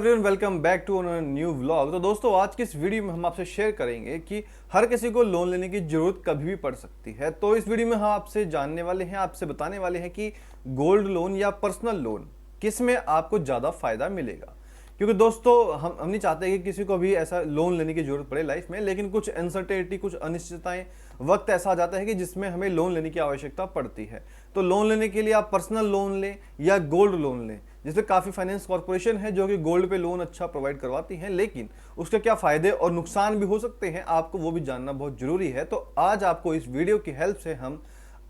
Everyone welcome back to new vlog. तो दोस्तों आज की इस वीडियो में हम आपसे शेयर करेंगे कि हर किसी को लोन लेने की जरूरत कभी भी पड़ सकती है। तो इस वीडियो में हम आपसे जानने वाले हैं, आपसे बताने वाले हैं कि गोल्ड लोन या पर्सनल लोन किस में आपको ज़्यादा फायदा मिलेगा। क्योंकि दोस्तों हम नहीं चाहते कि किसी को भी ऐसा लोन लेने की जरूरत पड़े लाइफ में, लेकिन कुछ अनसर्टेनिटी, कुछ अनिश्चितताएं, वक्त ऐसा आ जाता है कि जिसमें हमें लोन लेने की आवश्यकता पड़ती है। तो लोन लेने के लिए आप पर्सनल लोन लें या गोल्ड लोन लें। जैसे काफ़ी फाइनेंस कॉर्पोरेशन है जो कि गोल्ड पे लोन अच्छा प्रोवाइड करवाती हैं, लेकिन उसके क्या फ़ायदे और नुकसान भी हो सकते हैं, आपको वो भी जानना बहुत ज़रूरी है। तो आज आपको इस वीडियो की हेल्प से हम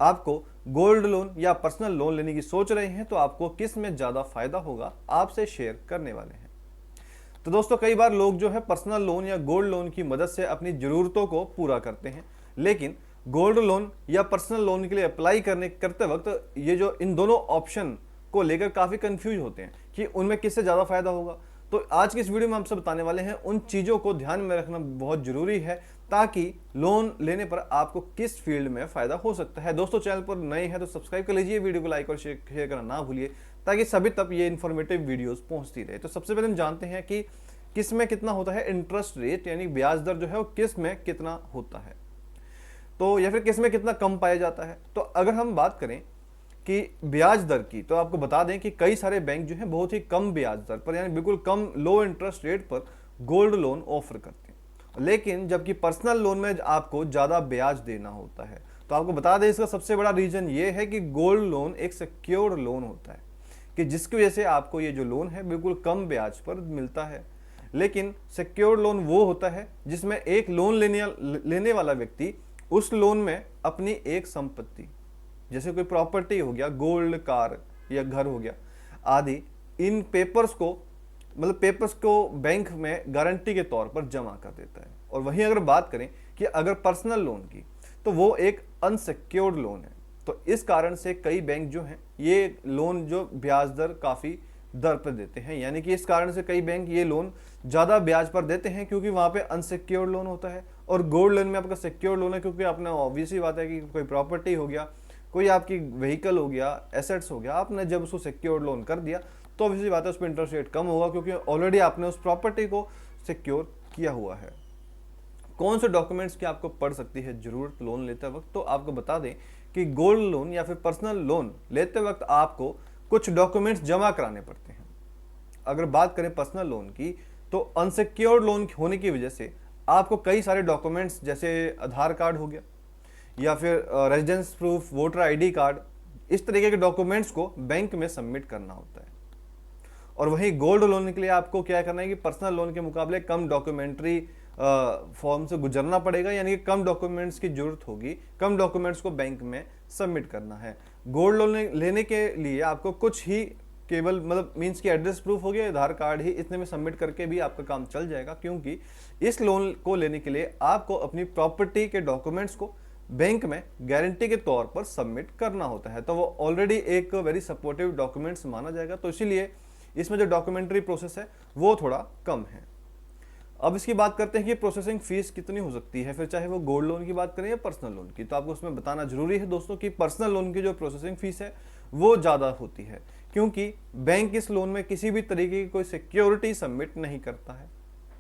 आपको गोल्ड लोन या पर्सनल लोन लेने की सोच रहे हैं तो आपको किस में ज़्यादा फायदा होगा आपसे शेयर करने वाले हैं। तो दोस्तों कई बार लोग जो है पर्सनल लोन या गोल्ड लोन की मदद से अपनी ज़रूरतों को पूरा करते हैं, लेकिन गोल्ड लोन या पर्सनल लोन के लिए अप्लाई करते वक्त ये जो इन दोनों ऑप्शन को लेकर काफ़ी कंफ्यूज होते हैं कि उनमें किससे ज़्यादा फायदा होगा। तो आज की इस वीडियो में हम सब बताने वाले हैं उन चीज़ों को ध्यान में रखना बहुत ज़रूरी है ताकि लोन लेने पर आपको किस फील्ड में फ़ायदा हो सकता है। दोस्तों चैनल पर नए हैं तो सब्सक्राइब कर लीजिए, वीडियो को लाइक और शेयर करना ना भूलिए ताकि सभी तक ये इन्फॉर्मेटिव वीडियोस पहुंचती रहे। तो सबसे पहले हम जानते हैं कि किस में कितना होता है इंटरेस्ट रेट, यानी ब्याज दर जो है वो किस में कितना होता है, तो या फिर किस में कितना कम पाया जाता है। तो अगर हम बात करें कि ब्याज दर की, तो आपको बता दें कि कई सारे बैंक जो हैं बहुत ही कम ब्याज दर पर, यानी बिल्कुल कम लो इंटरेस्ट रेट पर गोल्ड लोन ऑफर करते हैं। लेकिन जबकि पर्सनल लोन में आपको ज़्यादा ब्याज देना होता है। तो आपको बता दें इसका सबसे बड़ा रीज़न ये है कि गोल्ड लोन एक सिक्योर्ड लोन होता है कि जिसकी वजह से आपको ये जो लोन है बिल्कुल कम ब्याज पर मिलता है। लेकिन सिक्योर्ड लोन वो होता है जिसमें एक लोन लेने वाला व्यक्ति उस लोन में अपनी एक संपत्ति, जैसे कोई प्रॉपर्टी हो गया, गोल्ड, कार या घर हो गया आदि, इन पेपर्स को बैंक में गारंटी के तौर पर जमा कर देता है। और वहीं अगर बात करें कि अगर पर्सनल लोन की, तो वो एक अनसिक्योर्ड लोन है। तो इस कारण से कई बैंक जो हैं ये लोन जो ब्याज दर काफ़ी दर पर देते हैं, यानी कि इस कारण से कई बैंक ये लोन ज़्यादा ब्याज पर देते हैं क्योंकि वहाँ पे अनसिक्योर्ड लोन होता है। और गोल्ड लोन में आपका सिक्योर्ड लोन है क्योंकि आपने ऑब्वियस ही बात है कि कोई प्रॉपर्टी हो गया, कोई आपकी व्हीकल हो गया, एसेट्स हो गया, आपने जब उसको सिक्योर्ड लोन कर दिया तो ऑब्वियसली बात है उस पर इंटरेस्ट रेट कम होगा क्योंकि ऑलरेडी आपने उस प्रॉपर्टी को सिक्योर किया हुआ है। कौन से डॉक्यूमेंट्स की आपको पड़ सकती है ज़रूरत लोन लेते वक्त, तो आपको बता दें कि गोल्ड लोन या फिर पर्सनल लोन लेते वक्त आपको कुछ डॉक्यूमेंट्स जमा कराने पड़ते हैं। अगर बात करें पर्सनल लोन की, तो अनसिक्योर्ड लोन होने की वजह से आपको कई सारे डॉक्यूमेंट्स जैसे आधार कार्ड हो गया या फिर residence proof, voter ID card, इस तरीके के डॉक्यूमेंट्स को बैंक में सबमिट करना होता है। और वहीं गोल्ड लोन के लिए आपको क्या करना है कि पर्सनल लोन के मुकाबले कम डॉक्यूमेंट्री फॉर्म से गुजरना पड़ेगा, यानी कि कम डॉक्यूमेंट्स की जरूरत होगी, कम डॉक्यूमेंट्स को बैंक में सबमिट करना है। गोल्ड लोन लेने के लिए आपको कुछ ही केवल मीन्स की एड्रेस प्रूफ हो गया, आधार कार्ड ही, इतने में सबमिट करके भी आपका काम चल जाएगा। क्योंकि इस लोन को लेने के लिए आपको अपनी प्रॉपर्टी के डॉक्यूमेंट्स को बैंक में गारंटी के तौर पर सबमिट करना होता है। तो वो ऑलरेडी एक वेरी सपोर्टिव डॉक्यूमेंट्स माना जाएगा, तो इसीलिए इसमें जो डॉक्यूमेंट्री प्रोसेस है वो थोड़ा कम है। अब इसकी बात करते हैं कि प्रोसेसिंग फीस कितनी हो सकती है, फिर चाहे वो गोल्ड लोन की बात करें या पर्सनल लोन की। तो आपको उसमें बताना जरूरी है दोस्तों कि पर्सनल लोन की जो प्रोसेसिंग फीस है वो ज़्यादा होती है क्योंकि बैंक इस लोन में किसी भी तरीके की कोई सिक्योरिटी सबमिट नहीं करता है।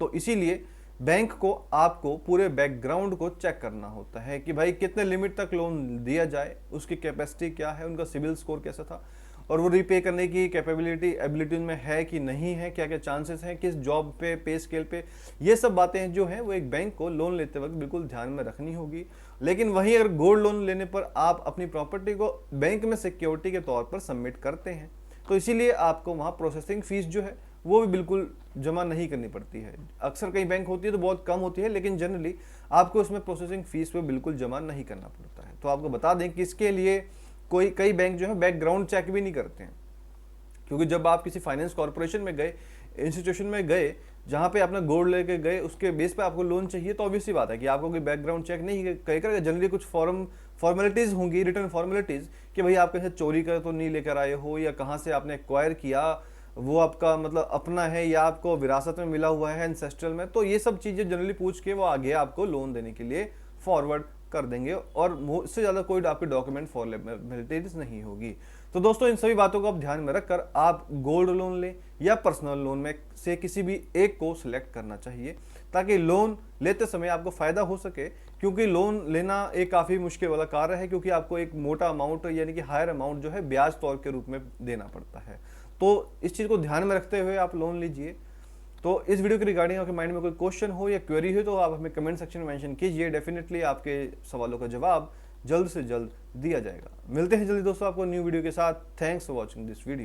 तो इसीलिए बैंक को आपको पूरे बैकग्राउंड को चेक करना होता है कि भाई कितने लिमिट तक लोन दिया जाए, उसकी कैपेसिटी क्या है, उनका सिविल स्कोर कैसा था, और वो रीपे करने की एबिलिटी में है कि नहीं है, क्या क्या चांसेस हैं, किस जॉब पे स्केल पे, ये सब बातें जो हैं वो एक बैंक को लोन लेते वक्त बिल्कुल ध्यान में रखनी होगी। लेकिन वहीं अगर गोल्ड लोन लेने पर आप अपनी प्रॉपर्टी को बैंक में सिक्योरिटी के तौर पर सबमिट करते हैं, तो इसीलिए आपको वहाँ प्रोसेसिंग फीस जो है वो भी बिल्कुल जमा नहीं करनी पड़ती है। अक्सर कई बैंक होती है तो बहुत कम होती है, लेकिन जनरली आपको उसमें प्रोसेसिंग फीस पे बिल्कुल जमा नहीं करना पड़ता है। तो आपको बता दें कि इसके लिए कई बैंक जो है बैकग्राउंड चेक भी नहीं करते हैं, क्योंकि जब आप किसी फाइनेंस कॉर्पोरेशन में गए, इंस्टीट्यूशन में गए जहाँ पे आपने गोल्ड लेके गए, उसके बेस पे आपको लोन चाहिए, तो ऑब्वियसली बात है कि आपको कोई बैकग्राउंड चेक नहीं करेगा। जनरली कुछ फॉर्मेलिटीज़ होंगी, रिटर्न फॉर्मेलिटीज़, कि भाई आप कहीं चोरी कर तो नहीं लेकर आए हो, या कहाँ से आपने एक्वायर किया, वो आपका अपना है या आपको विरासत में मिला हुआ है एंसेस्ट्रल में। तो ये सब चीज़ें जनरली पूछ के वो आगे आपको लोन देने के लिए फॉरवर्ड कर देंगे और इससे ज़्यादा कोई आपके डॉक्यूमेंट फॉर्मेलिटीज नहीं होगी। तो दोस्तों इन सभी बातों को आप ध्यान में रखकर आप गोल्ड लोन लें या पर्सनल लोन में से किसी भी एक को सिलेक्ट करना चाहिए, ताकि लोन लेते समय आपको फायदा हो सके। क्योंकि लोन लेना एक काफ़ी मुश्किल वाला कार्य है, क्योंकि आपको एक मोटा अमाउंट यानी कि हायर अमाउंट जो है ब्याज तौर के रूप में देना पड़ता है। तो इस चीज़ को ध्यान में रखते हुए आप लोन लीजिए। तो इस वीडियो के रिगार्डिंग आपके माइंड में कोई क्वेश्चन हो या क्वेरी हो तो आप हमें कमेंट सेक्शन में मेंशन कीजिए। डेफिनेटली आपके सवालों का जवाब जल्द से जल्द दिया जाएगा। मिलते हैं जल्दी दोस्तों आपको न्यू वीडियो के साथ। Thanks for watching this video.